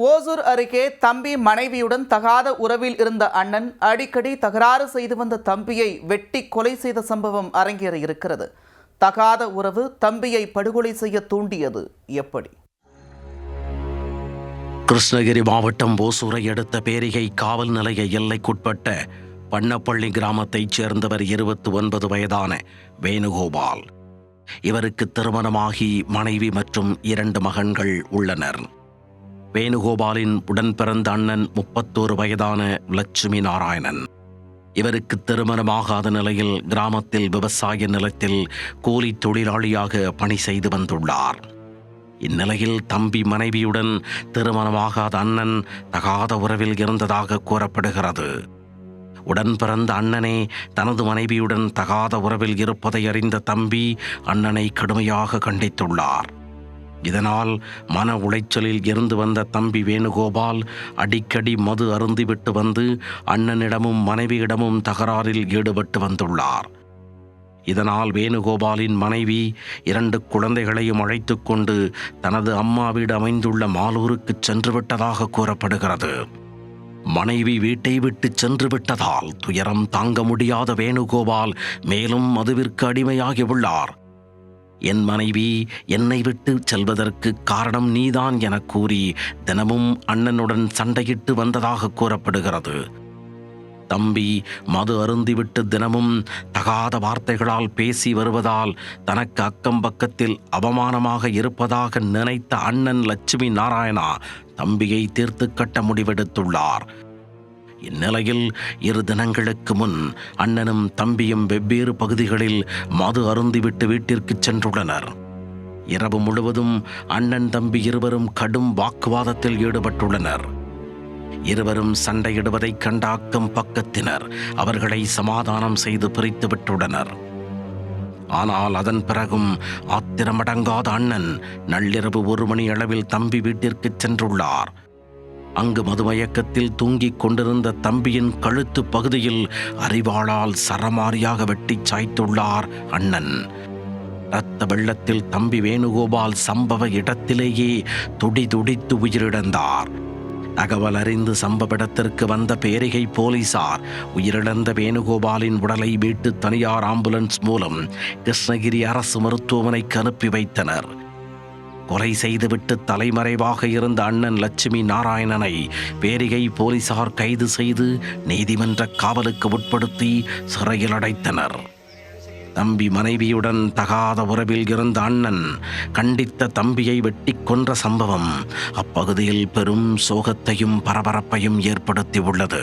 ஓசூர் அருகே தம்பி மனைவியுடன் தகாத உறவில் இருந்த அண்ணன் அடிக்கடி தகராறு செய்து வந்த தம்பியை வெட்டி கொலை செய்த சம்பவம் அரங்கேற இருக்கிறது. தகாத உறவு தம்பியை படுகொலை செய்ய தூண்டியது எப்படி? கிருஷ்ணகிரி மாவட்டம் ஓசூரை அடுத்த பேரிகை காவல் நிலைய எல்லைக்குட்பட்ட பண்ணப்பள்ளி கிராமத்தைச் சேர்ந்தவர் 29 வயதான வேணுகோபால். இவருக்கு திருமணமாகி மனைவி மற்றும் 2 மகன்கள் உள்ளனர். வேணுகோபாலின் உடன் பிறந்த அண்ணன் 31 வயதான லட்சுமி நாராயணன். இவருக்கு திருமணமாகாத நிலையில் கிராமத்தில் விவசாய நிலத்தில் கூலி தொழிலாளியாக பணி செய்து வந்துள்ளார். இந்நிலையில் தம்பி மனைவியுடன் திருமணமாகாத அண்ணன் தகாத உறவில் இருந்ததாக கூறப்படுகிறது. உடன் பிறந்த அண்ணனே தனது மனைவியுடன் தகாத உறவில் இருப்பதை அறிந்த தம்பி அண்ணனை கடுமையாக கண்டித்துள்ளார். இதனால் மன உளைச்சலில் இருந்து வந்த தம்பி வேணுகோபால் அடிக்கடி மது அருந்திவிட்டு வந்து அண்ணனிடமும் மனைவியிடமும் தகராறில் ஈடுபட்டு வந்துள்ளார். இதனால் வேணுகோபாலின் மனைவி 2 குழந்தைகளையும் அழைத்து கொண்டு தனது அம்மா வீடு அமைந்துள்ள மாலூருக்கு சென்று விட்டதாக கூறப்படுகிறது. மனைவி வீட்டை விட்டு சென்று விட்டதால் துயரம் தாங்க முடியாத வேணுகோபால் மேலும் மதுவிற்கு அடிமையாகி உள்ளார். என் மனைவி என்னை விட்டு செல்வதற்கு காரணம் நீதான் என கூறி தினமும் அண்ணனுடன் சண்டையிட்டு வந்ததாக கூறப்படுகிறது. தம்பி மது அருந்திவிட்டு தினமும் தகாத வார்த்தைகளால் பேசி வருவதால் தனக்கு அக்கம் பக்கத்தில் அவமானமாக இருப்பதாக நினைத்த அண்ணன் லட்சுமி நாராயணா தம்பியை தீர்த்து கட்ட முடிவெடுத்துள்ளார். இந்நிலையில் 2 தினங்களுக்கு முன் அண்ணனும் தம்பியும் வெவ்வேறு பகுதிகளில் மது அருந்திவிட்டு வீட்டிற்கு சென்றுள்ளனர். இரவு முழுவதும் அண்ணன் தம்பி இருவரும் கடும் வாக்குவாதத்தில் ஈடுபட்டுள்ளனர். இருவரும் சண்டையிடுவதைக் கண்ட அக்கம் பக்கத்தினர் அவர்களை சமாதானம் செய்து பிரித்து விட்டுள்ளனர். ஆனால் அதன் பிறகும் ஆத்திரமடங்காத அண்ணன் நள்ளிரவு 1 மணி அளவில் தம்பி வீட்டிற்கு சென்றுள்ளார். அங்கு மதுமயக்கத்தில் தூங்கிக் கொண்டிருந்த தம்பியின் கழுத்து பகுதியில் அரிவாளால் சரமாரியாக வெட்டி சாய்த்துள்ளார் அண்ணன். இரத்த வெள்ளத்தில் தம்பி வேணுகோபால் சம்பவ இடத்திலேயே துடிதுடித்து உயிரிழந்தார். தகவல் அறிந்து சம்பவ இடத்திற்கு வந்த பேரிகை போலீசார் உயிரிழந்த வேணுகோபாலின் உடலை மீட்டு தனியார் ஆம்புலன்ஸ் மூலம் கிருஷ்ணகிரி அரசு மருத்துவமனைக்கு அனுப்பி வைத்தனர். கொலை செய்துவிட்டு தலைமறைவாக இருந்த அண்ணன் லட்சுமி நாராயணனை பேரிகை போலீசார் கைது செய்து நீதிமன்ற காவலுக்கு உட்படுத்தி சிறையில் அடைத்தனர். தம்பி மனைவியுடன் தகாத உறவில் இருந்த அண்ணன் கண்டித்த தம்பியை வெட்டி கொன்ற சம்பவம் அப்பகுதியில் பெரும் சோகத்தையும் பரபரப்பையும் ஏற்படுத்தியுள்ளது.